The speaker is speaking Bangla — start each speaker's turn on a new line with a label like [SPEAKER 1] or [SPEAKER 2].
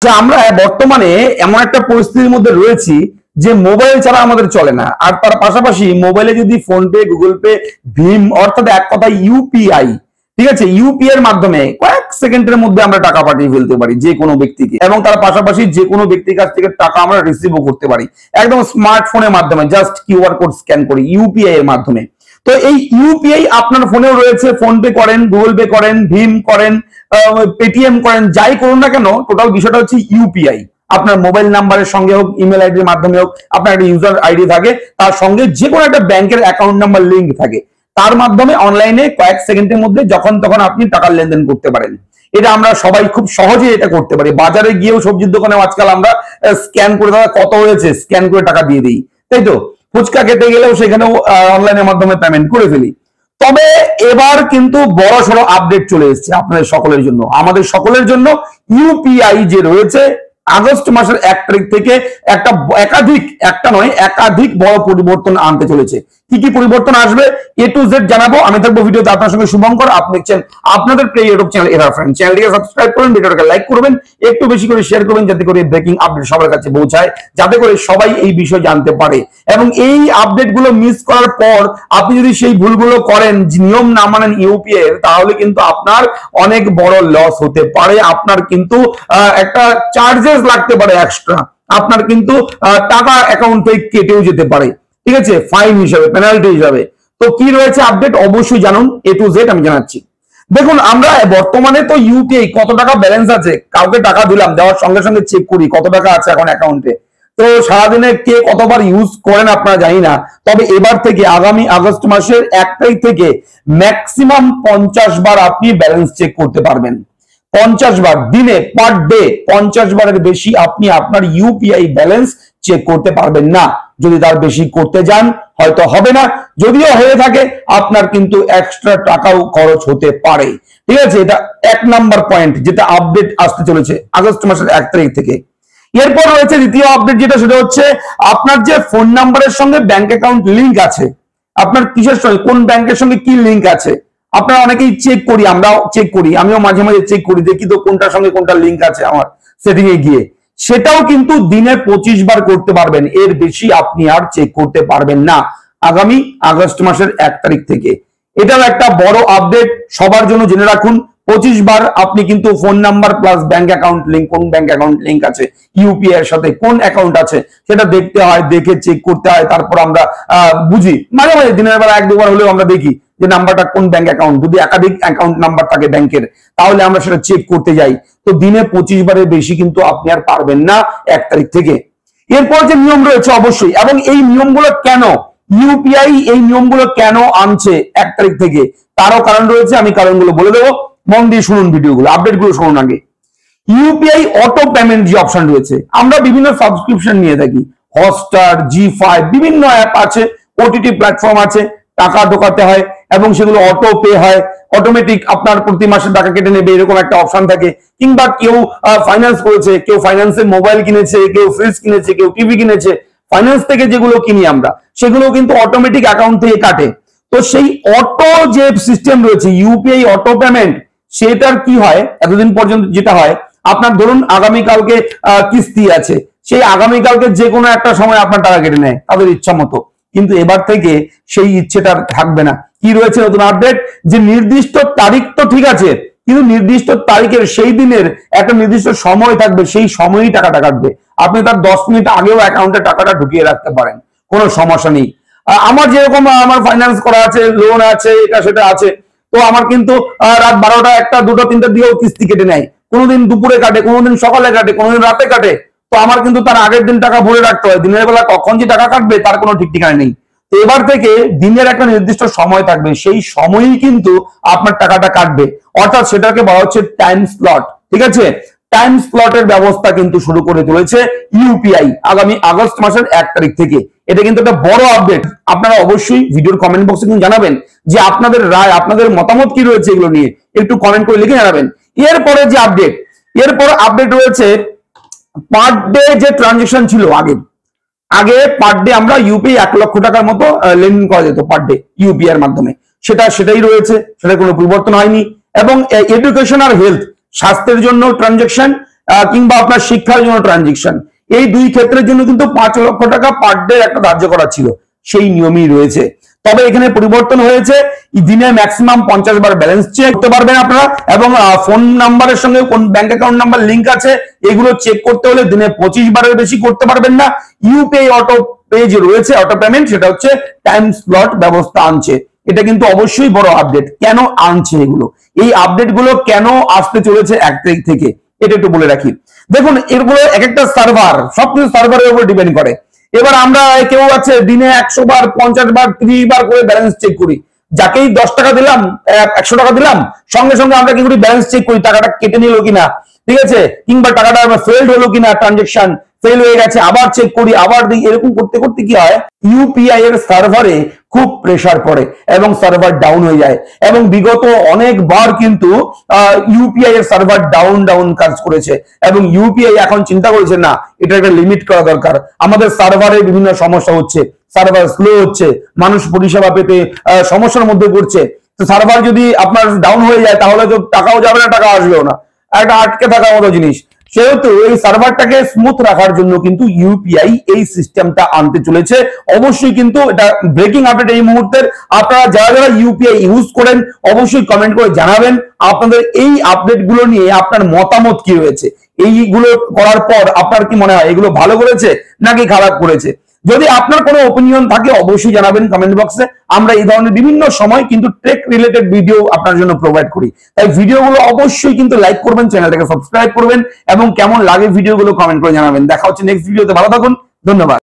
[SPEAKER 1] আমরা বর্তমানে এমন একটা পরিস্থিতির মধ্যে রয়েছি যে মোবাইল ছাড়া আমাদের চলে না। আর তার পাশাপাশি মোবাইলে যদি ফোন পে, গুগল পে, ভীম অর্থাৎ এক কথা ইউপিআই, ঠিক আছে, ইউপিআই এর মাধ্যমে কয়েক সেকেন্ডের মধ্যে আমরা টাকা পাঠিয়ে ফেলতে পারি যে কোনো ব্যক্তিকে, এবং তার পাশাপাশি যে কোনো ব্যক্তির কাছ থেকে টাকা আমরা রিসিভও করতে পারি একদম স্মার্টফোনের মাধ্যমে, জাস্ট কিউআর কোড স্ক্যান করি ইউপিআই এর মাধ্যমে। তো এই ইউপিআই আপনার ফোনেও রয়েছে, ফোন পে করেন, গুগল পে করেন, ভীম করেন, পেটিএম করেন, যাই করুন না কেন, টোটাল বিষয়টা হচ্ছে ইউপিআই। আপনার মোবাইল নাম্বারের সঙ্গে হোক, ইমেল আইডির মাধ্যমে হোক, আপনার একটা ইউজার আইডি থাকে, তার সঙ্গে যে কোনো একটা ব্যাংকের অ্যাকাউন্ট নাম্বার লিঙ্ক থাকে, তার মাধ্যমে অনলাইনে কয়েক সেকেন্ডের মধ্যে যখন তখন আপনি টাকার লেনদেন করতে পারেন। এটা আমরা সবাই খুব সহজে এটা করতে পারি। বাজারে গিয়েও সবজির দোকানে আজকাল আমরা স্ক্যান করে, দাদা কত হয়েছে, স্ক্যান করে টাকা দিয়ে দিই, তাই তো। ফুচকা খেতে গেলেও সেখানেও অনলাইনের মাধ্যমে পেমেন্ট করে ফেলি। তবে এবার কিন্তু বড় সড়ো আপডেট চলে এসেছে আপনাদের সকলের জন্য, আমাদের সকলের জন্য। ইউপিআই যে রয়েছে আগস্ট মাসের 1 তারিখ থেকে একাধিক বড় পরিবর্তন আনতে চলেছে। কি কি পরিবর্তন আসবে এ টু জেড জানাবো। আমি থাকবো ভিডিওতে আপনার সঙ্গে শুভঙ্কর। আপনি দেখছেন আপনাদের প্রিয় ইউটিউব চ্যানেল এরা ফ্রেন্ড। চ্যানেলটিকে সাবস্ক্রাইব করুন, ভিডিওটাকে লাইক করবেন, একটু বেশি করে শেয়ার করবেন, যাতে করে ব্রেকিং আপডেট সবার কাছে পৌঁছায়, যাতে করে সবাই এই বিষয় জানতে পারে। এবং এই আপডেট গুলো মিস করার পর আপনি যদি সেই ভুলগুলো করেন, নিয়ম না মানেন ইউপিআই এর, তাহলে কিন্তু আপনার অনেক বড় লস হতে পারে। আপনার কিন্তু একটা চার্জেস লাগতে পারে এক্সট্রা, আপনার কিন্তু টাকা অ্যাকাউন্ট থেকে কেটেও যেতে পারে, ঠিক আছে, ফাইন হিসাবে, পেনাল্টি হিসাবে। তো কি রয়েছে আপডেট অবশ্যই জানুন, এ টু জেড আমি জানাচ্ছি। দেখুন, আমরা বর্তমানে তো ইউপিআই কত টাকা ব্যালেন্স আছে, কাউকে টাকা দিলাম, দেওয়ার সঙ্গে সঙ্গে চেক করি কত টাকা আছে এখন অ্যাকাউন্টে। তো সারাদিনে কে কতবার ইউজ করেন আপনারা জানি না, তবে এবার থেকে আগামী আগস্ট মাসের 1 তারিখ থেকে ম্যাক্সিমাম 50 বার আপনি ব্যালেন্স চেক করতে পারবেন। 50 বার দিনে, পার ডে 50 বারের বেশি আপনি আপনার ইউপিআই ব্যালেন্স চেক করতে পারবেন না। যদি তার বেশি করতে যান হয়তো হবে না, যদিও হয়ে থাকে আপনার কিন্তু এক্সট্রা টাকাও খরচ হতে পারে, ঠিক আছে। এটা 1 নাম্বার পয়েন্ট, যেটা আপডেট আসতে চলেছে আগস্ট মাসের 1 তারিখ থেকে। এরপর রয়েছে দ্বিতীয় আপডেট, যেটা সেটা হচ্ছে আপনার যে ফোন নাম্বারের সঙ্গে ব্যাংক অ্যাকাউন্ট লিংক আছে, আপনার কিসের সঙ্গে, কোন ব্যাংকের সঙ্গে কি লিংক আছে, আপনারা অনেকেই চেক করি, আমরাও চেক করি, আমিও মাঝে মাঝে চেক করি, দেখি তো কোনটার সঙ্গে কোনটা লিংক আছে আমার সেটিং এ গিয়ে। সেটাও কিন্তু দিনে 25 বার করতে পারবেন, এর বেশি আপনি আর চেক করতে পারবেন না আগামী আগস্ট মাসের 1 তারিখ থেকে। এটাও একটা বড় আপডেট, সবার জন্য জেনে রাখুন। 25 বার আপনি কিন্তু phone number plus bank account link, কোন ব্যাংক অ্যাকাউন্ট লিংক আছে ইউপিআই এর সাথে, কোন অ্যাকাউন্ট আছে সেটা দেখতে হয়, দেখে চেক করতে হয়। তারপর আমরা বুঝি, মাঝে মাঝে দিনের বেলা 1-2 বার হলেও আমরা দেখি যে নাম্বারটা কোন ব্যাংক অ্যাকাউন্ট। যদি একাধিক অ্যাকাউন্ট নাম্বার থাকে ব্যাংকের, তাহলে আমরা সেটা চেক করতে যাই। তো দিনে 25 বারের বেশি কিন্তু আপনি আর পারবেন না 1 তারিখ থেকে। এরপর যে নিয়ম রয়েছে অবশ্যই, এবং এই নিয়মগুলো কেন ইউপিআই এই নিয়মগুলো কেন আনছে 1 তারিখ থেকে, তারও কারণ রয়েছে, আমি কারণগুলো বলে দেবো। মন দিয়ে শুনুন, ভিডিওগুলো, আপডেটগুলো শুনুন আগে। ইউপিআই অটো পেমেন্ট যে অপশন রয়েছে, আমরা বিভিন্ন সাবস্ক্রিপশন নিয়ে থাকি, হটস্টার, জি5, বিভিন্ন অ্যাপ আছে, ওটিটি প্ল্যাটফর্ম আছে, টাকা ঢোকাতে হয় এবং সেগুলো অটো পে হয়, অটোমেটিক আপনার প্রতি মাসে টাকা কেটে নেবে, এরকম একটা অপশন থাকে। কিংবা কেউ ফাইন্যান্স করেছে, কেউ ফাইন্যান্সে মোবাইল কিনেছে, কেউ ফ্রিজ কিনেছে, কেউ টিভি কিনেছে, ফাইন্যান্স থেকে যেগুলো কিনি আমরা, সেগুলো কিন্তু অটোমেটিক অ্যাকাউন্ট থেকে কাটে। তো সেই অটো যে সিস্টেম রয়েছে ইউপিআই অটো পেমেন্ট, সেটার কি হয়, এতদিন পর্যন্ত যেটা হয়, আপনার ধরুন আগামীকালকে কিস্তি আছে, সেই আগামীকালকে যে কোনো একটা সময় আপনার টাকা কেটে নেয় তাদের ইচ্ছা মতো। কিন্তু এবার থেকে সেই ইচ্ছেটা থাকবে না। কি রয়েছে নতুন আপডেট, যে নির্দিষ্ট তারিখ তো ঠিক আছে, কিন্তু নির্দিষ্ট তারিখের সেই দিনের একটা নির্দিষ্ট সময় থাকবে, সেই সময়ই টাকাটা কাটবে। আপনি তার 10 মিনিট আগেও অ্যাকাউন্টে টাকাটা ঢুকিয়ে রাখতে পারেন, কোনো সমস্যা নেই। আমার যেরকম আমার ফাইন্যান্স করা আছে, লোন আছে, এটা সেটা আছে, তো আমার কিন্তু রাত 12টা, 1টা, 2টা, 3টা দিয়েও কিস্তি কেটে নেয়। কোনোদিন দুপুরে কাটে, কোনোদিন সকালে কাটে, কোনোদিন রাতে কাটে। তো আমার কিন্তু তার আগের দিন টাকা ভরে রাখতে হয়, দিনের বেলা কখন যে টাকা কাটবে তার কোনো ঠিক ঠিকানা নেই। তো এবার থেকে দিনের একটা নির্দিষ্ট সময় থাকবে, সেই সময়ই কিন্তু আপনার টাকাটা কাটবে, অর্থাৎ সেটাকে বলা হচ্ছে টাইম স্লট, ঠিক আছে। টাইম স্লটের ব্যবস্থা কিন্তু শুরু করে চলেছে ইউপিআই আগামী আগস্ট মাসের 1 তারিখ থেকে। এটা কিন্তু একটা বড় আপডেট। আপনারা অবশ্যই ভিডিওর কমেন্ট বক্সে কিন্তু জানাবেন যে আপনাদের রায়, আপনাদের মতামত কি রয়েছে এগুলো নিয়ে, একটু কমেন্ট করে লিখে জানাবেন। এরপরে যে আপডেট, এরপর আপডেট রয়েছে পার ডে যে ট্রানজেকশন ছিল আগে পার ডে আমরা ইউপিআই 1 লক্ষ টাকার মতো লেনদেন করা যেত পার ডে ইউপিআই এর মাধ্যমে, সেটাই রয়েছে, সেটা কোনো পরিবর্তন হয়নি। এবং এডুকেশন আর হেলথ, স্বাস্থ্যের জন্য ট্রানজেকশন কিংবা আপনার শিক্ষার জন্য ট্রানজেকশন, এই দুই ক্ষেত্রের জন্য কিন্তু 5 লক্ষ টাকা পার ডে একটা ধার্য করা ছিল, সেই নিয়মই রয়েছে। তবে এখানে পরিবর্তন হয়েছে, দিনে ম্যাক্সিমাম 50 বার ব্যালেন্স চেক করতে পারবেন আপনারা, এবং ফোন নাম্বারের সঙ্গে কোন ব্যাংক অ্যাকাউন্ট নাম্বার লিংক আছে এগুলো চেক করতে হলে দিনে 25 বারের বেশি করতে পারবেন না। ইউপিআই অটো পে যে রয়েছে, অটো পেমেন্ট, সেটা হচ্ছে টাইম স্লট ব্যবস্থা আনছে। এটা কিন্তু অবশ্যই বড় আপডেট। কেন আনছে এগুলো, এই আপডেট গুলো কেন আসতে চলেছে 1 তারিখ থেকে, এটা একটু বলে রাখি। দেখুন, এগুলো এক একটা সার্ভার, সবকিছু সার্ভারের উপর ডিপেন্ড করে। এবার আমরা কেউ আছে দিনে 100 বার, 50 বার, 30 বার করে ব্যালেন্স চেক করি। যাকেই 10 টাকা দিলাম, 100 টাকা দিলাম, সঙ্গে সঙ্গে আমরা কি করি, ব্যালেন্স চেক করি, টাকাটা কেটে নিল কিনা, ঠিক আছে, কিংবা টাকাটা ফেলড হলো কিনা, ট্রানজেকশন ফেল হয়ে গেছে, আবার চেক করি, আবার দিই। এরকম করতে করতে কি হয়, ইউপিআই এর সার্ভারে খুব প্রেসার পড়ে এবং সার্ভার ডাউন হয়ে যায়। এবং বিগত অনেকবার কিন্তু ইউপিআই এর সার্ভার ডাউন কাজ করেছে, এবং ইউপিআই এখন চিন্তা করেছে না, এটা একটা লিমিট করা দরকার। আমাদের সার্ভারে বিভিন্ন সমস্যা হচ্ছে, সার্ভার স্লো হচ্ছে, মানুষ পরিষেবা পেতে সমস্যার মধ্যে পড়ছে। তো সার্ভার যদি আপনার ডাউন হয়ে যায় তাহলে তো টাকাও যাবে না, টাকা আসবেও না, একটা আটকে থাকার মতো জিনিস। সেহেতু এই সার্ভারটাকে স্মুথ রাখার জন্য কিন্তু ইউপিআই এই সিস্টেমটা আনতে চলেছে। অবশ্যই কিন্তু এটা ব্রেকিং আপডেট এই মুহূর্তের। আপনারা যারা যারা ইউপিআই ইউজ করেন অবশ্যই কমেন্ট করে জানাবেন আপনাদের এই আপডেট গুলো নিয়ে আপনার মতামত কি রয়েছে। এইগুলো করার পর আপনার কি মনে হয়, এগুলো ভালো করেছে নাকি খারাপ করেছে? যদি আপনার কোনো ওপিনিয়ন থাকে অবশ্যই জানাবেন কমেন্ট বক্সে। আমরা এই ধরনের বিভিন্ন সময় কিন্তু টেক রিলেটেড ভিডিও আপনার জন্য প্রোভাইড করি, তাই ভিডিওগুলো অবশ্যই কিন্তু লাইক করবেন, চ্যানেলটাকে সাবস্ক্রাইব করবেন, এবং কেমন লাগে ভিডিওগুলো কমেন্ট করে জানাবেন। দেখা হচ্ছে নেক্সট ভিডিওতে, ভালো থাকুন, ধন্যবাদ।